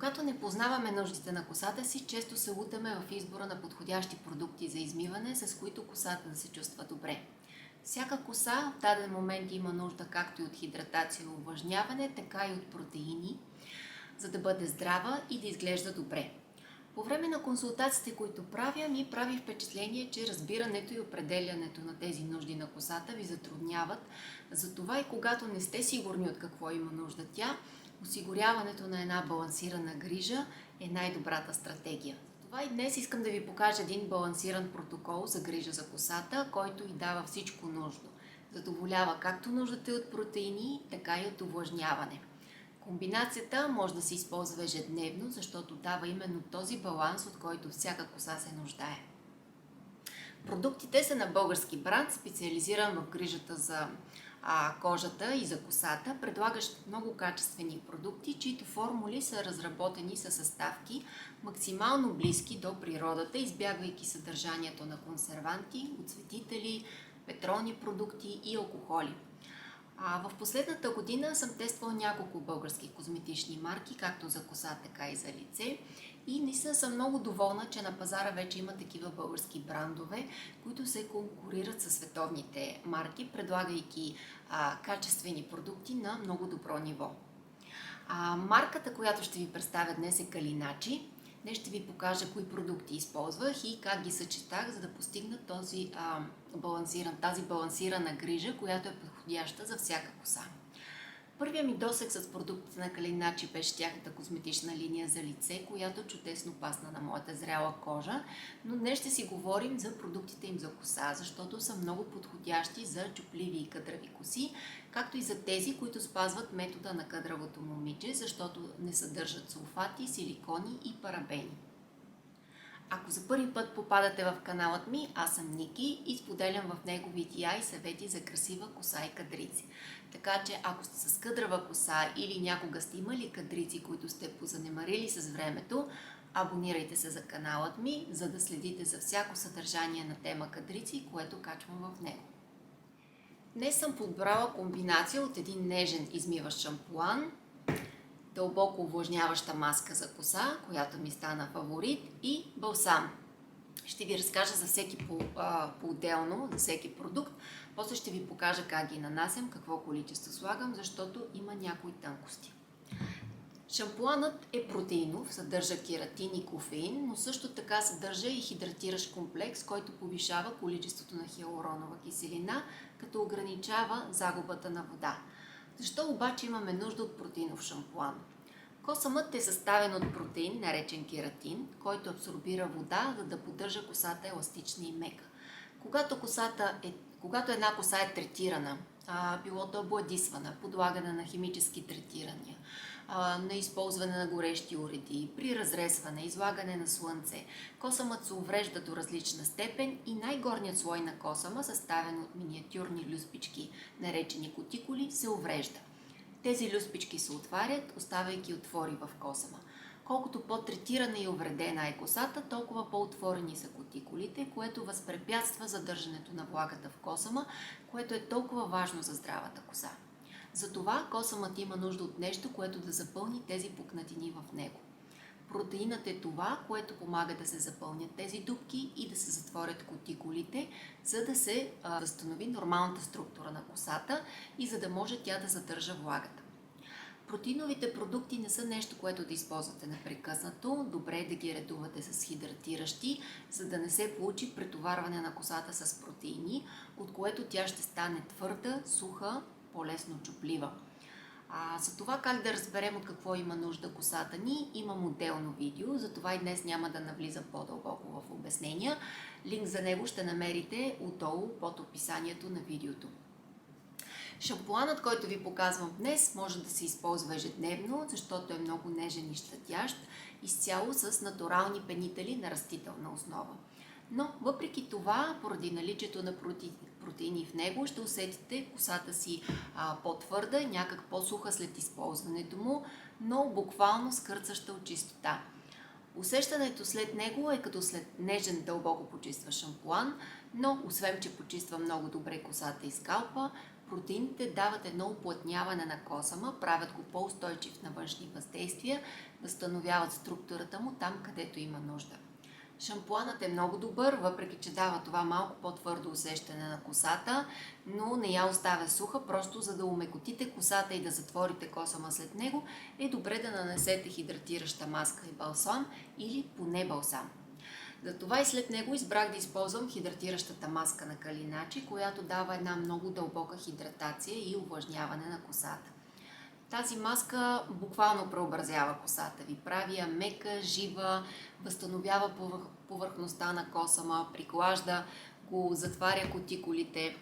Когато не познаваме нуждите на косата си, често се лутаме в избора на подходящи продукти за измиване, с които косата да се чувства добре. Всяка коса в даден момент има нужда както и от хидратация и увлажняване, така и от протеини, за да бъде здрава и да изглежда добре. По време на консултациите, които правя, ми прави впечатление, че разбирането и определянето на тези нужди на косата ви затрудняват. Затова и когато не сте сигурни от какво има нужда тя, осигуряването на една балансирана грижа е най-добрата стратегия. Затова и днес искам да ви покажа един балансиран протокол за грижа за косата, който ви дава всичко нужно. Задоволява както нуждата от протеини, така и от увлажняване. Комбинацията може да се използва ежедневно, защото дава именно този баланс, от който всяка коса се нуждае. Продуктите са на български бранд, специализиран в грижата за кожата и за косата, предлагащ много качествени продукти, чието формули са разработени със съставки максимално близки до природата, избягвайки съдържанието на консерванти, оцветители, петролни продукти и алкохоли. В последната година съм тествала няколко български козметични марки, както за коса, така и за лице. И наистина съм много доволна, че на пазара вече има такива български брандове, които се конкурират със световните марки, предлагайки качествени продукти на много добро ниво. Марката, която ще ви представя днес, е Калиначи. Днес ще ви покажа кои продукти използвах и как ги съчетах, за да постигна тази балансирана грижа, която е подходяща за всяка коса. Първият ми досег с продуктите на Калиначи беше тяхната козметична линия за лице, която чудесно пасна на моята зряла кожа, но днес ще си говорим за продуктите им за коса, защото са много подходящи за чупливи и къдрави коси, както и за тези, които спазват метода на къдравото момиче, защото не съдържат сулфати, силикони и парабени. Ако за първи път попадате в каналът ми, аз съм Ники и споделям в него видеа и съвети за красива коса и кадрици. Така че ако сте с къдрава коса или някога сте имали кадрици, които сте позанемарили с времето, абонирайте се за каналът ми, за да следите за всяко съдържание на тема кадрици, което качвам в него. Днес съм подбрала комбинация от един нежен измиващ шампуан, дълбоко увлажняваща маска за коса, която ми стана фаворит, и балсам. Ще ви разкажа за всеки по-отделно, за всеки продукт. После ще ви покажа как ги нанасям, какво количество слагам, защото има някои тънкости. Шампуанът е протеинов, съдържа кератин и кофеин, но също така съдържа и хидратиращ комплекс, който повишава количеството на хиалуронова киселина, като ограничава загубата на вода. Защо обаче имаме нужда от протеинов шампуан? Косъмът е съставен от протеин, наречен кератин, който абсорбира вода, за да поддържа косата еластична и мека. Когато една коса е третирана, било то бладисвана, подлагана на химически третирания, на използване на горещи уреди, при разресване, излагане на слънце, косъмът се уврежда до различна степен и най-горният слой на косъма, съставен от миниатюрни люспички, наречени кутикули, се уврежда. Тези люспички се отварят, оставяйки отвори в косъма. Колкото по-третирана и увредена е косата, толкова по-отворени са кутикулите, което възпрепятства задържането на влагата в косъма, което е толкова важно за здравата коса. Затова косъмът има нужда от нещо, което да запълни тези пукнатини в него. Протеинът е това, което помага да се запълнят тези дупки и да се затворят кутикулите, за да се възстанови нормалната структура на косата и за да може тя да задържа влагата. Протеиновите продукти не са нещо, което да използвате непрекъснато. Добре е да ги редувате с хидратиращи, за да не се получи претоварване на косата с протеини, от което тя ще стане твърда, суха, по-лесно чуплива. За това как да разберем от какво има нужда косата ни, имам отделно видео, затова и днес няма да навлизам по-дълбоко в обяснения. Линк за него ще намерите отдолу под описанието на видеото. Шампуанът, който ви показвам днес, може да се използва ежедневно, защото е много нежен и щадящ, изцяло с натурални пенители на растителна основа. Но въпреки това, поради наличието на протеини в него, ще усетите косата си по-твърда, някак по-суха след използването му, но буквално скърцаща от чистота. Усещането след него е като след нежен, дълбоко почистващ шампуан, но освен че почиства много добре косата и скалпа, Протеините дават едно уплътняване на косъма, правят го по-устойчив на външни въздействия, възстановяват структурата му там, където има нужда. Шампуанът е много добър, въпреки че дава това малко по-твърдо усещане на косата, но не я оставя суха, просто за да умекотите косата и да затворите косъма след него, е добре да нанесете хидратираща маска и балсам или поне балсам. Затова и след него избрах да използвам хидратиращата маска на Калиначи, която дава една много дълбока хидратация и увлажняване на косата. Тази маска буквално преобразява косата ви, прави я мека, жива, възстановява повърхността на косъма, приглажда го, затваря кутикулите,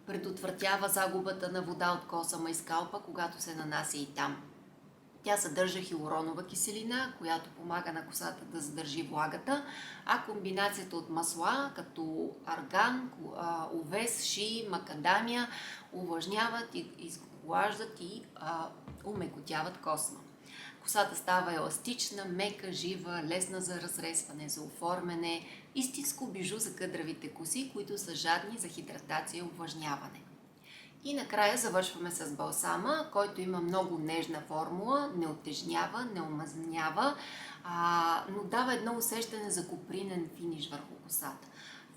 предотвратява загубата на вода от косъма и скалпа, когато се нанася и там. Тя съдържа хиалуронова киселина, която помага на косата да задържи влагата, а комбинацията от масла, като арган, овес, ши, макадамия, увлажняват и изглаждат и умекотяват косма. Косата става еластична, мека, жива, лесна за разресване, за оформяне, истинско бижу за къдравите коси, които са жадни за хидратация и увлажняване. И накрая завършваме с балсама, който има много нежна формула, не оттежнява, не омазнява, но дава едно усещане за копринен финиш върху косата.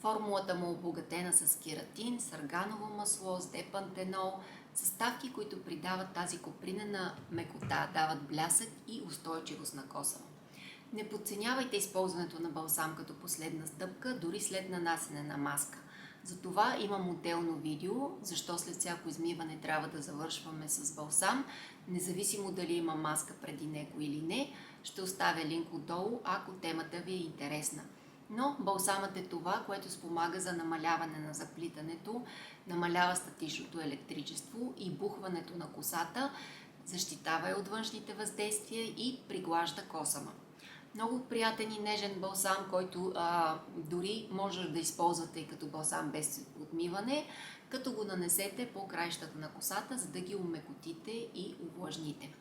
Формулата му е обогатена с кератин, с арганово масло, с депантенол, съставки, които придават тази копринена мекота, дават блясък и устойчивост на косъма. Не подценявайте използването на балсам като последна стъпка, дори след нанасене на маска. Затова имам отделно видео, защо след всяко измиване трябва да завършваме с балсам, независимо дали има маска преди него или не. Ще оставя линк отдолу, ако темата ви е интересна. Но балсамът е това, което спомага за намаляване на заплитането, намалява статичното електричество и бухването на косата, защитава я от външните въздействия и приглажда косъма. Много приятен и нежен балсам, който дори може да използвате и като балсам без отмиване, като го нанесете по краищата на косата, за да ги умекотите и увлажните.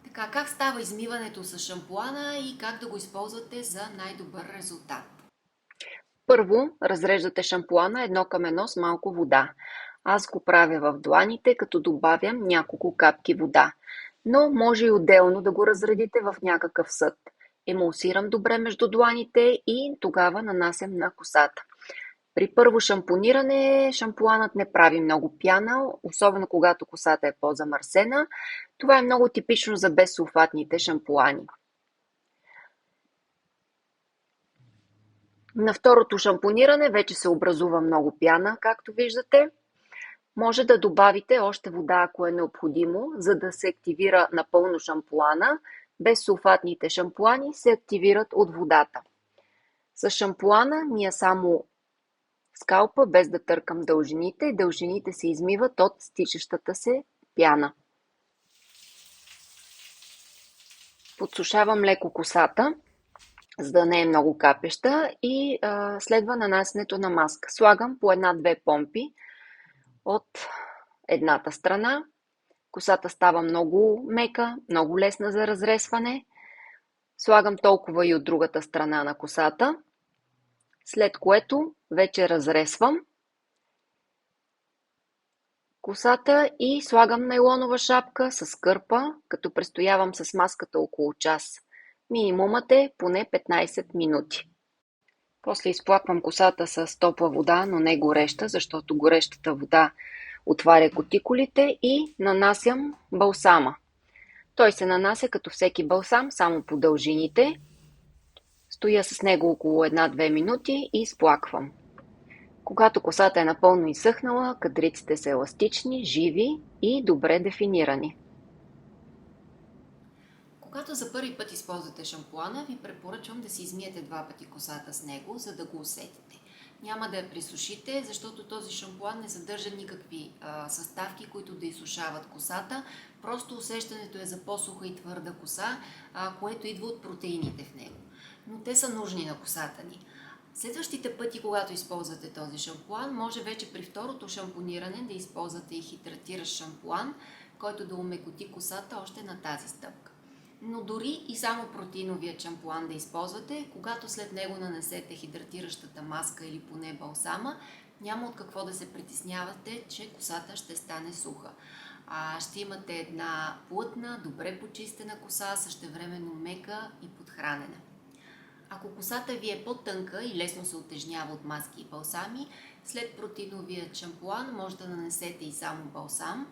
Така, как става измиването с шампуана и как да го използвате за най-добър резултат? Първо, разреждате шампуана 1:1 с малко вода. Аз го правя в дланите, като добавям няколко капки вода. Но може и отделно да го разредите в някакъв съд. Емулсирам добре между дланите и тогава нанасям на косата. При първо шампониране шампуанът не прави много пяна, особено когато косата е по-замърсена. Това е много типично за безсулфатните шампуани. На второто шампониране вече се образува много пяна, както виждате. Може да добавите още вода, ако е необходимо, за да се активира напълно шампуана. Безсулфатните шампуани се активират от водата. С шампуана мия само скалпа, без да търкам дължините. Дължините се измиват от стичащата се пяна. Подсушавам леко косата, за да не е много капеща, и следва нанасянето на маска. Слагам по 1-2 помпи от едната страна. Косата става много мека, много лесна за разресване. Слагам толкова и от другата страна на косата, след което вече разресвам косата и слагам найлонова шапка с кърпа, като престоявам с маската около час. Минимумът е поне 15 минути. После изплаквам косата с топла вода, но не гореща, защото горещата вода отваря кутикулите, и нанасям балсама. Той се нанася като всеки балсам, само по дължините. Стоя с него около 1-2 минути и изплаквам. Когато косата е напълно изсъхнала, кадриците са еластични, живи и добре дефинирани. Когато за първи път използвате шампуана, ви препоръчвам да си измиете 2 пъти косата с него, за да го усетите. Няма да я присушите, защото този шампуан не съдържа никакви съставки, които да изсушават косата. Просто усещането е за по-суха и твърда коса, което идва от протеините в него. Но те са нужни на косата ни. Следващите пъти, когато използвате този шампуан, може вече при второто шампониране да използвате и хидратиращ шампуан, който да умекоти косата още на тази стъпка. Но дори и само протеиновия шампуан да използвате, когато след него нанесете хидратиращата маска или поне балсама, Няма от какво да се притеснявате, че косата ще стане суха. Ще имате една плътна, добре почистена коса, същевременно мека и подхранена. Ако косата ви е по-тънка и лесно се утежнява от маски и балсами, след протеиновия шампуан може да нанесете и само балсам.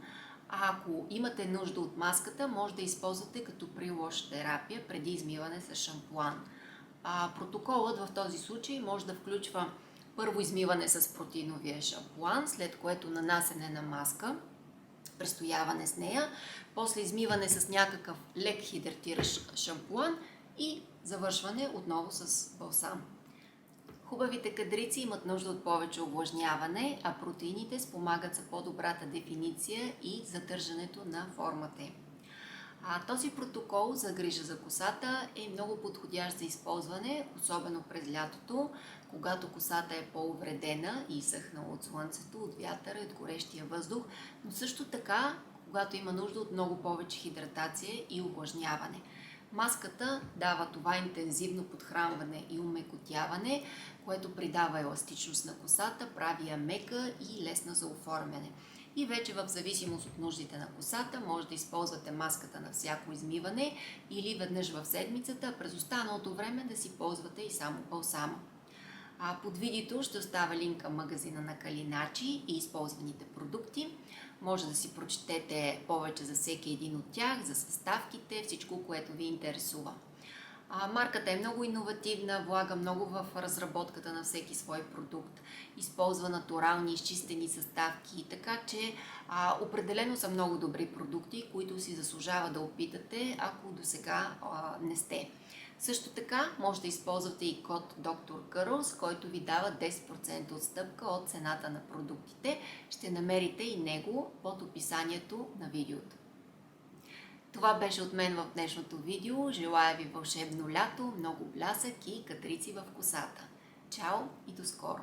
Ако имате нужда от маската, може да използвате като pre-wash терапия преди измиване с шампуан. Протоколът в този случай може да включва първо измиване с протеиновия шампуан, след което нанасене на маска, престояване с нея, после измиване с някакъв лек хидратиращ шампуан и завършване отново с балсам. Хубавите кадрици имат нужда от повече увлажняване, а протеините спомагат за по-добрата дефиниция и задържането на формата им. Този протокол за грижа за косата е много подходящ за използване, особено през лятото, когато косата е по-увредена и изсъхнала от слънцето, от вятъра и от горещия въздух, но също така, когато има нужда от много повече хидратация и увлажняване. Маската дава това интензивно подхранване и умекотяване, което придава еластичност на косата, прави я мека и лесна за оформяне. И вече в зависимост от нуждите на косата, може да използвате маската на всяко измиване или веднъж в седмицата, а през останалото време да си ползвате и само балсама. Под видеото ще оставя линк към магазина на Калиначи и използваните продукти. Може да си прочетете повече за всеки един от тях, за съставките, всичко, което ви интересува. Марката е много иновативна, влага много в разработката на всеки свой продукт, използва натурални изчистени съставки, така че определено са много добри продукти, които си заслужава да опитате, ако досега не сте. Също така може да използвате и код Dr. Curls, който ви дава 10% отстъпка от цената на продуктите. Ще намерите и него под описанието на видеото. Това беше от мен в днешното видео. Желая ви вълшебно лято, много блясък и катрици в косата. Чао и до скоро!